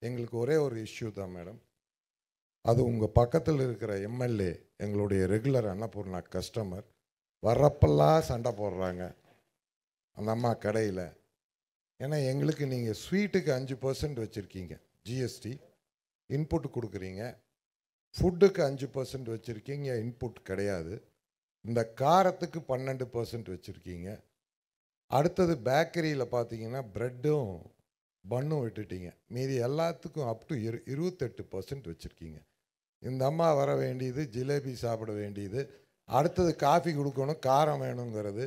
எங்களுக்கு ஒரே ஒரு இஷ்யூ தான் மேடம். அது உங்கள் பக்கத்தில் இருக்கிற எம்எல்ஏ எங்களுடைய ரெகுலர் அன்னபூர்ணா கஸ்டமர் வர்றப்பெல்லாம் சண்டை போடுறாங்க அந்த அம்மா கடையில். ஏன்னா எங்களுக்கு நீங்கள் ஸ்வீட்டுக்கு 5% வச்சுருக்கீங்க ஜிஎஸ்டி, இன்புட் கொடுக்குறீங்க. ஃபுட்டுக்கு 5% வச்சுருக்கீங்க, இன்புட் கிடையாது. இந்த காரத்துக்கு 12% வச்சுருக்கீங்க. அடுத்தது பேக்கரியில் பார்த்தீங்கன்னா ப்ரெட்டும் பன்னும் விட்டுட்டீங்க. மீதி எல்லாத்துக்கும் அப் டு 28% வச்சுருக்கீங்க. இந்த அம்மா வர வேண்டியது, ஜிலேபி சாப்பிட வேண்டியது, அடுத்தது காஃபி கொடுக்கணும், காரம் வேணுங்கிறது.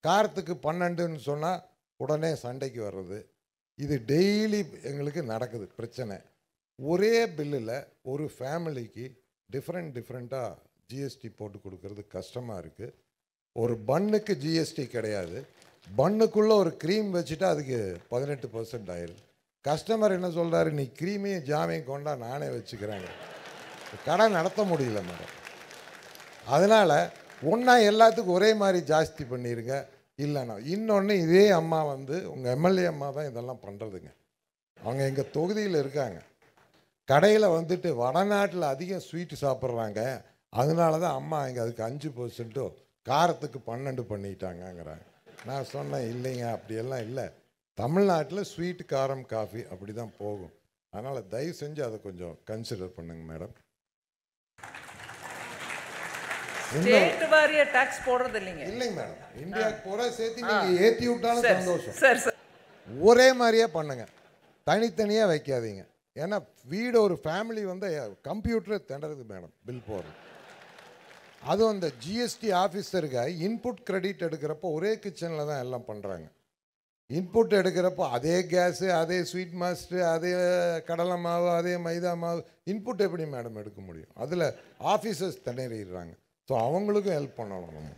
காரத்துக்கு 12ன்னு சொன்னால் உடனே சண்டைக்கு வர்றது. இது டெய்லி எங்களுக்கு நடக்குது பிரச்சனை. ஒரே பில்லில் ஒரு ஃபேமிலிக்கு டிஃப்ரெண்ட்டாக ஜிஎஸ்டி போட்டு கொடுக்கறது கஷ்டமாக இருக்குது. ஒரு பன்னுக்கு ஜிஎஸ்டி கிடையாது. பன்னுக்குள்ளே ஒரு க்ரீம் வச்சுட்டா அதுக்கு 18% ஆயிடுது. கஸ்டமர் என்ன சொல்கிறாரு, நீ க்ரீமையும் ஜாமையும் கொண்டா நானே வச்சுக்கிறேங்க. கடை நடத்த முடியல மேடம். அதனால் ஒன்றா எல்லாத்துக்கும் ஒரே மாதிரி ஜாஸ்தி பண்ணிடுங்க. இல்லைண்ணா இன்னொன்று, இதே அம்மா உங்கள் எம்எல்ஏ அம்மா தான் இதெல்லாம் பண்ணுறதுங்க. அவங்க எங்கள் தொகுதியில் இருக்காங்க. கடையில் வடநாட்டில் அதிகம் ஸ்வீட்டு சாப்பிட்றாங்க. அதனால தான் அம்மா இங்கே அதுக்கு 5%, காரத்துக்கு 12 பண்ணிட்டாங்கங்கிறாங்க. நான் சொன்னேன், இல்லைங்க அப்படியெல்லாம் இல்லை. தமிழ்நாட்டில் ஸ்வீட், காரம், காஃபி அப்படி தான் போகும். அதனால் தயவு செஞ்சு அதை கொஞ்சம் கன்சிடர் பண்ணுங்க மேடம். ஸ்டேட் வாரிய டாக்ஸ் போடுறது இல்லைங்க. இல்லைங்க மேடம், இந்தியாவுக்கு பூரா சேர்த்து நீங்கள் ஏற்றி விட்டாலும் சந்தோஷம். சார் ஒரே மாதிரியே பண்ணுங்க, தனித்தனியாக வைக்காதீங்க. ஏன்னா வீடு ஒரு ஃபேமிலி கம்ப்யூட்டரை திணறுது மேடம் பில் போடுறது. அதுவும் அந்த ஜிஎஸ்டி ஆஃபீஸருக்கு இன்புட் கிரெடிட் எடுக்கிறப்போ ஒரே கிச்சனில் தான் எல்லாம் பண்ணுறாங்க. இன்புட் எடுக்கிறப்போ அதே கேஸு, அதே ஸ்வீட் மாஸ்டர், அதே கடலை மாவு, அதே மைதா மாவு, இன்புட் எப்படி மேடம் எடுக்க முடியும்? அதில் ஆஃபீஸர்ஸ் திணறிடுறாங்க. ஸோ அவங்களுக்கும் ஹெல்ப் பண்ணணும் நம்ம.